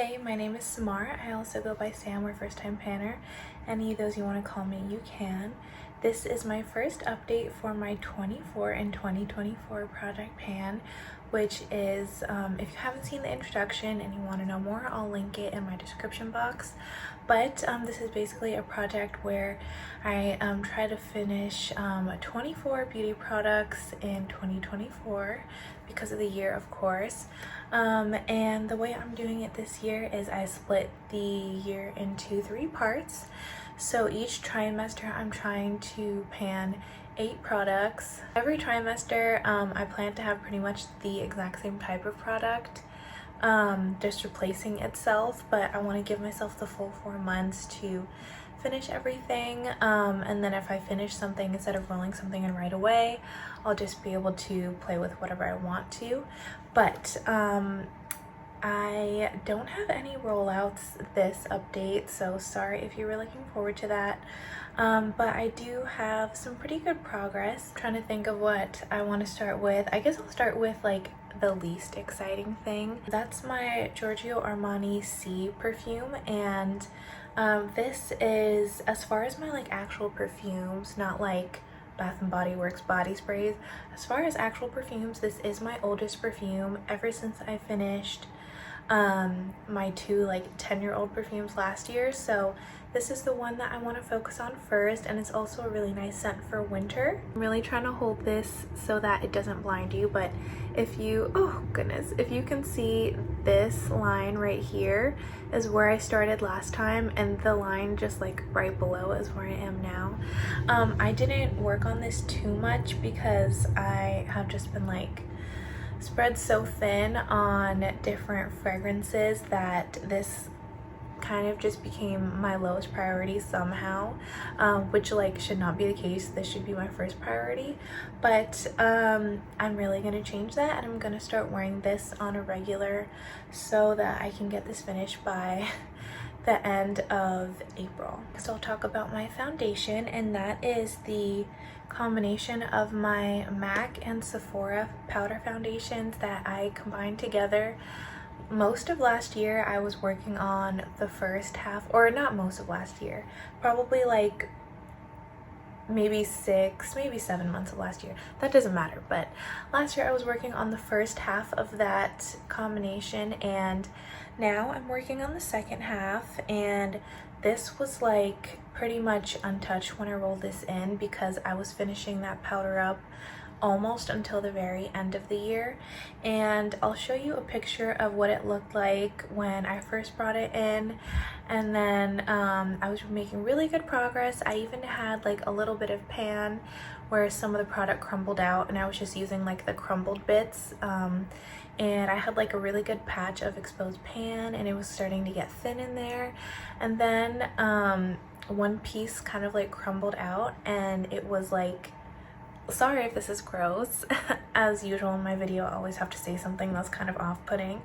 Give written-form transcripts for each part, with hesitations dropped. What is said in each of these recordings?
Hey, my name is Samar. I also go by Sam or First Time Panner. Any of those you want to call me, you can. This is my first update for my 24 and 2024 Project Pan, which is, if you haven't seen the introduction and you want to know more, I'll link it in my description box. But this is basically a project where I try to finish 24 beauty products in 2024 because of the year, of course. And the way I'm doing it this year is I split the year into 3 parts. So each trimester I'm trying to pan 8 products. Every trimester I plan to have pretty much the exact same type of product, just replacing itself, but I want to give myself the full 4 months to finish everything, and then if I finish something, instead of rolling something in right away, I'll just be able to play with whatever I want to. But I don't have any rollouts this update, so sorry if you were looking forward to that. But I do have some pretty good progress. I'm trying to think of what I want to start with. I guess I'll start with like the least exciting thing. That's my Giorgio Armani C perfume, and this is, as far as my like actual perfumes, not like Bath and Body Works body sprays, as far as actual perfumes, this is my oldest perfume ever since I finished my 2 like 10-year-old perfumes last year. So this is the one that I want to focus on first, and it's also a really nice scent for winter. I'm really trying to hold this so that it doesn't blind you, but if you, oh goodness, if you can see, this line right here is where I started last time, and the line just like right below is where I am now. I didn't work on this too much because I have just been like spread so thin on different fragrances that this kind of just became my lowest priority somehow, which like should not be the case. This should be my first priority, but I'm really gonna change that, and I'm gonna start wearing this on a regular so that I can get this finished by the end of April. So I'll talk about my foundation, and that is the combination of my MAC and Sephora powder foundations that I combined together. Most of last year I was working on the first half, or not most of last year, probably like maybe 6, maybe 7 months of last year. That doesn't matter, but last year I was working on the first half of that combination, and now I'm working on the second half, and this was like pretty much untouched when I rolled this in because I was finishing that powder up almost until the very end of the year. And I'll show you a picture of what it looked like when I first brought it in, and then I was making really good progress. I even had like a little bit of pan where some of the product crumbled out, and I was just using like the crumbled bits, and I had like a really good patch of exposed pan, and it was starting to get thin in there. And then one piece kind of like crumbled out, and it was like, sorry if this is gross. As usual in my video, I always have to say something that's kind of off-putting,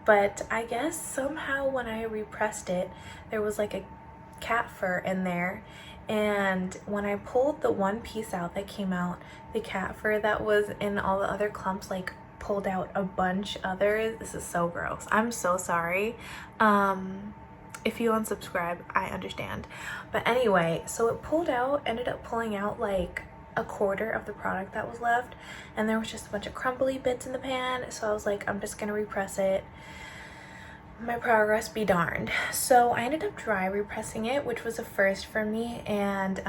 but I guess somehow when I repressed it, there was like a cat fur in there, and when I pulled the one piece out that came out, the cat fur that was in all the other clumps like pulled out a bunch others. This is so gross. I'm so sorry. If you unsubscribe, I understand. But anyway, so it pulled out, ended up pulling out like a quarter of the product that was left, and there was just a bunch of crumbly bits in the pan. So I was like, I'm just gonna repress it, my progress be darned. So I ended up dry repressing it, which was a first for me, and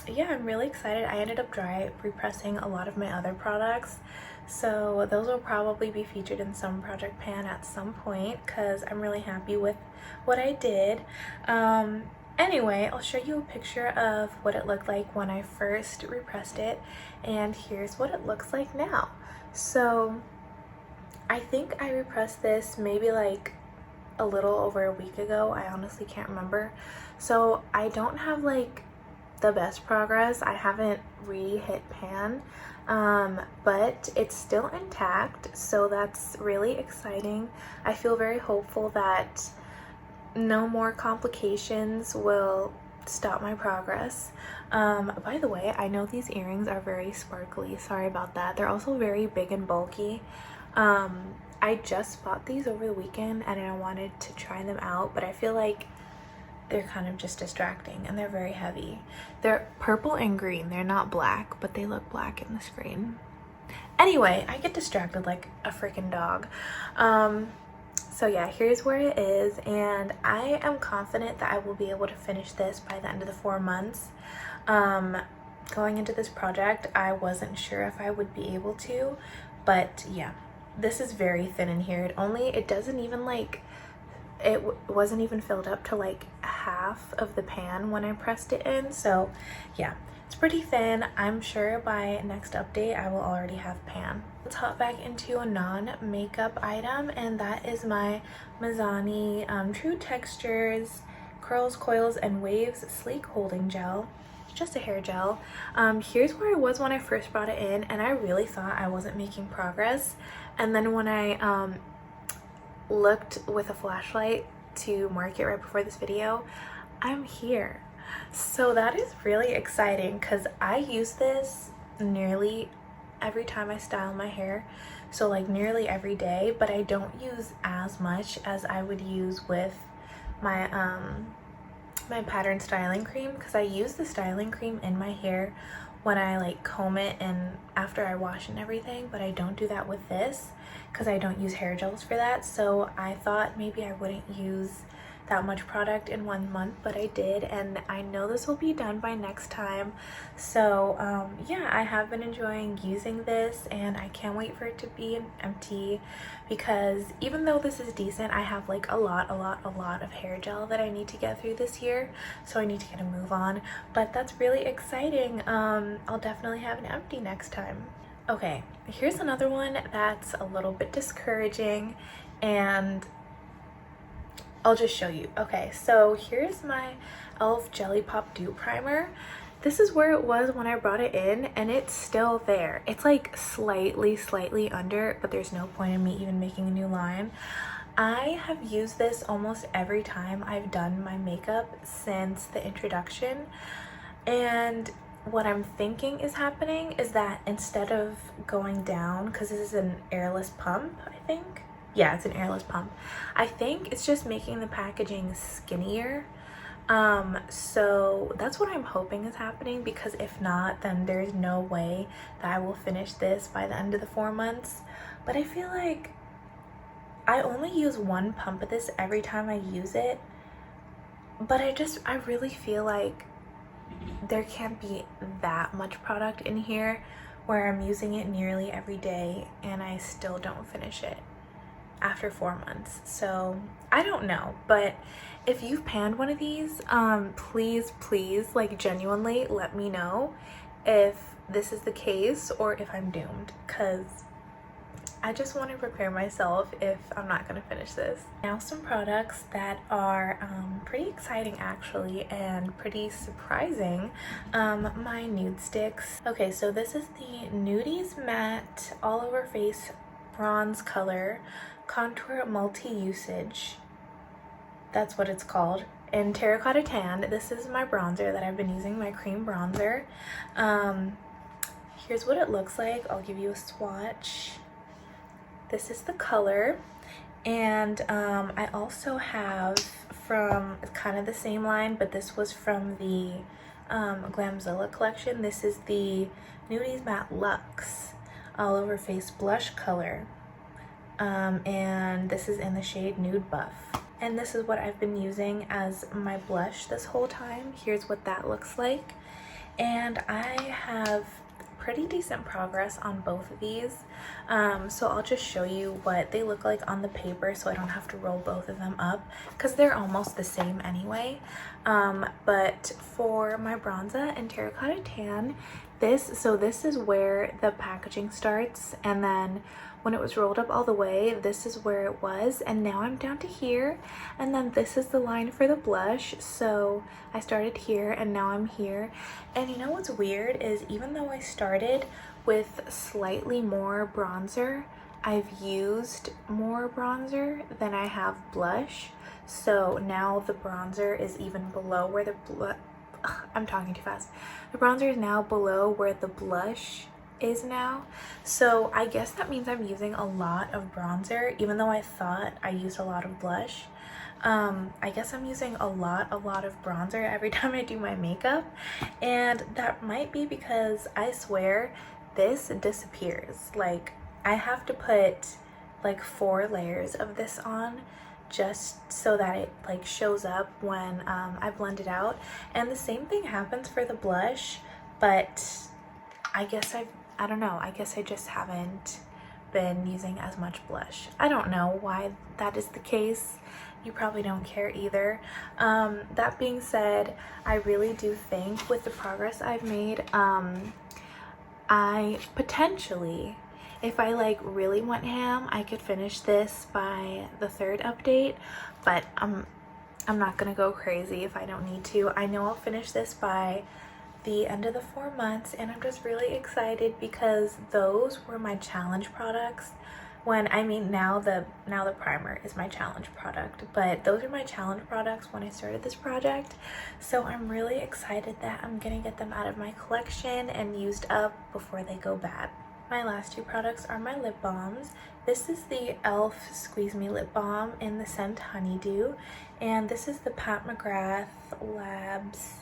yeah, I'm really excited. I ended up dry repressing a lot of my other products, so those will probably be featured in some Project Pan at some point because I'm really happy with what I did. Anyway, I'll show you a picture of what it looked like when I first repressed it, and here's what it looks like now. So I think I repressed this maybe like a little over a week ago. I honestly can't remember. So I don't have like the best progress. I haven't re-hit pan, but it's still intact, so that's really exciting. I feel very hopeful that no more complications will stop my progress. By the way, I know these earrings are very sparkly. Sorry about that. They're also very big and bulky. I just bought these over the weekend and I wanted to try them out, but I feel like they're kind of just distracting and they're very heavy. They're purple and green. They're not black, but they look black in the screen. Anyway, I get distracted like a freaking dog. So yeah, here's where it is, and I am confident that I will be able to finish this by the end of the 4 months. Going into this project, I wasn't sure if I would be able to, but yeah, this is very thin in here. It doesn't even like, it wasn't even filled up to like half of the pan when I pressed it in. So yeah, it's pretty thin. I'm sure by next update I will already have pan. Let's hop back into a non-makeup item, and that is my Mizani True Textures Curls, Coils, and Waves Sleek Holding Gel. It's just a hair gel. Here's where I was when I first brought it in, and I really thought I wasn't making progress. And then when I looked with a flashlight to mark it right before this video, I'm here. So that is really exciting because I use this nearly every time I style my hair, so like nearly every day, but I don't use as much as I would use with my my pattern styling cream, because I use the styling cream in my hair when I like comb it and after I wash and everything, but I don't do that with this because I don't use hair gels for that. So I thought maybe I wouldn't use that much product in 1 month, but I did, and I know this will be done by next time. So yeah, I have been enjoying using this, and I can't wait for it to be empty, because even though this is decent, I have like a lot of hair gel that I need to get through this year, so I need to get a move on. But that's really exciting. I'll definitely have an empty next time. Okay, here's another one that's a little bit discouraging, and I'll just show you. Okay, so here's my e.l.f. Jelly Pop Dew Primer. This is where it was when I brought it in, and it's still there. It's like slightly under, but there's no point in me even making a new line. I have used this almost every time I've done my makeup since the introduction, and what I'm thinking is happening is that instead of going down, because this is an airless pump, I think. Yeah, it's an airless pump. I think it's just making the packaging skinnier. So that's what I'm hoping is happening, because if not, then there's no way that I will finish this by the end of the 4 months. But I feel like I only use 1 pump of this every time I use it. But I really feel like there can't be that much product in here where I'm using it nearly every day and I still don't finish it after 4 months. So I don't know, but if you've panned one of these, please like genuinely let me know if this is the case or if I'm doomed, because I just want to prepare myself if I'm not going to finish this. Now some products that are pretty exciting actually, and pretty surprising. My nude sticks. Okay, so this is the Nudies Matte All Over Face Bronze Color Contour Multi-Usage. That's what it's called. In Terracotta Tan. This is my bronzer that I've been using, my cream bronzer. Here's what it looks like. I'll give you a swatch. This is the color, and I also have from kind of the same line, but this was from the Glamzilla collection. This is the Nudies Matte Luxe All Over Face Blush color, and this is in the shade Nude Buff. And this is what I've been using as my blush this whole time. Here's what that looks like, and I have pretty decent progress on both of these, so I'll just show you what they look like on the paper so I don't have to roll both of them up, because they're almost the same anyway. But for my bronzer and Terracotta Tan, this is where the packaging starts, and then when it was rolled up all the way, this is where it was, and now I'm down to here, and then this is the line for the blush. So I started here and now I'm here. And you know what's weird is, even though I started with slightly more bronzer, I've used more bronzer than I have blush. So now the bronzer is even below where the I'm talking too fast. The bronzer is now below where the blush is now. So I guess that means I'm using a lot of bronzer, even though I thought I used a lot of blush. I guess I'm using a lot of bronzer every time I do my makeup, and that might be because I swear this disappears. Like, I have to put like 4 layers of this on just so that it like shows up when I blend it out. And the same thing happens for the blush, but I guess I don't know, I guess I just haven't been using as much blush. I don't know why that is the case. You probably don't care either. That being said, I really do think with the progress I've made, I potentially, if I like really went ham, I could finish this by the 3rd update, but I'm not gonna go crazy if I don't need to. I know I'll finish this by the end of the 4 months, and I'm just really excited because those were my challenge products. When I mean now the primer is my challenge product, but those are my challenge products when I started this project. So I'm really excited that I'm gonna get them out of my collection and used up before they go bad. My last 2 products are my lip balms. This is the e.l.f. Squeeze Me Lip Balm in the scent Honeydew, and this is the Pat McGrath Labs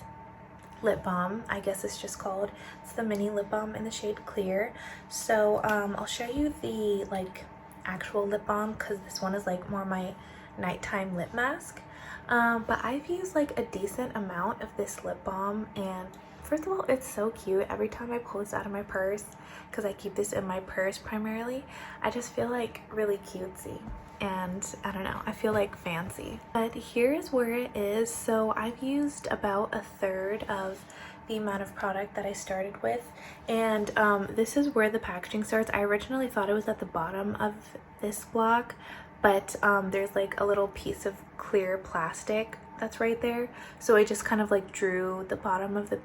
lip balm, I guess it's just called. It's the mini lip balm in the shade Clear. So I'll show you the like actual lip balm because this one is like more my nighttime lip mask. But I've used like a decent amount of this lip balm, and first of all, it's so cute. Every time I pull this out of my purse, because I keep this in my purse primarily, I just feel like really cutesy. And I don't know, I feel like fancy. But here's where it is. So I've used about 1/3 of the amount of product that I started with, and this is where the packaging starts. I originally thought it was at the bottom of this block, but there's like a little piece of clear plastic that's right there, so I just kind of like drew the bottom of the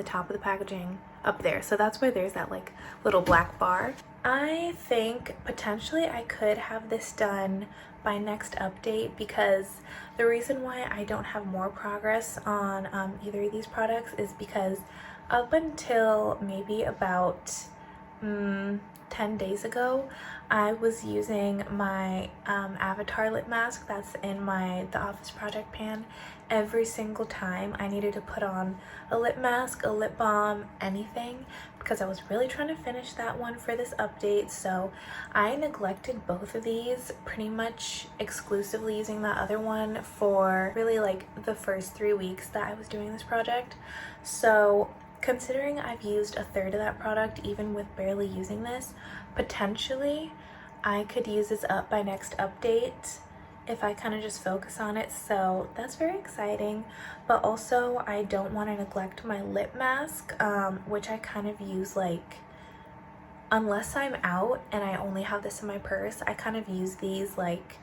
top of the packaging up there, so that's why there's that like little black bar. I think potentially I could have this done by next update, because the reason why I don't have more progress on either of these products is because up until maybe about 10 days ago, I was using my Avatar lip mask that's in the Office Project pan every single time I needed to put on a lip mask, a lip balm, anything, because I was really trying to finish that one for this update. So I neglected both of these, pretty much exclusively using that other one for really like the first 3 weeks that I was doing this project. So considering I've used 1/3 of that product, even with barely using this, potentially I could use this up by next update if I kind of just focus on it. So that's very exciting. But also I don't want to neglect my lip mask, which I kind of use like, unless I'm out and I only have this in my purse, I kind of use these like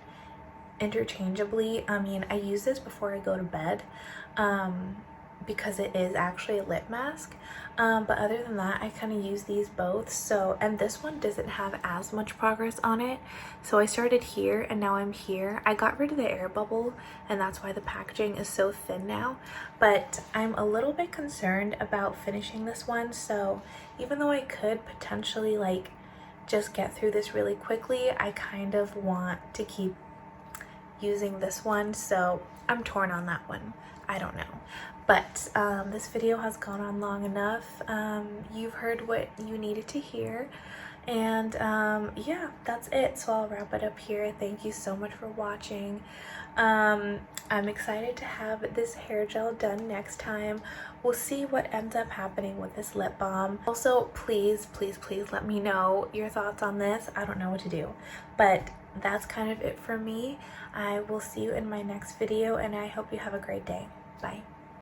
interchangeably. I mean, I use this before I go to bed, because it is actually a lip mask, but other than that I kind of use these both. So, and this one doesn't have as much progress on it, so I started here and now I'm here. I got rid of the air bubble, and that's why the packaging is so thin now, but I'm a little bit concerned about finishing this one. So even though I could potentially like just get through this really quickly, I kind of want to keep using this one, so I'm torn on that one. I don't know. But this video has gone on long enough. You've heard what you needed to hear, and yeah, that's it. So I'll wrap it up here. Thank you so much for watching. I'm excited to have this hair gel done next time. We'll see what ends up happening with this lip balm. Also, please let me know your thoughts on this. I don't know what to do, but that's kind of it for me. I will see you in my next video, and I hope you have a great day. Bye.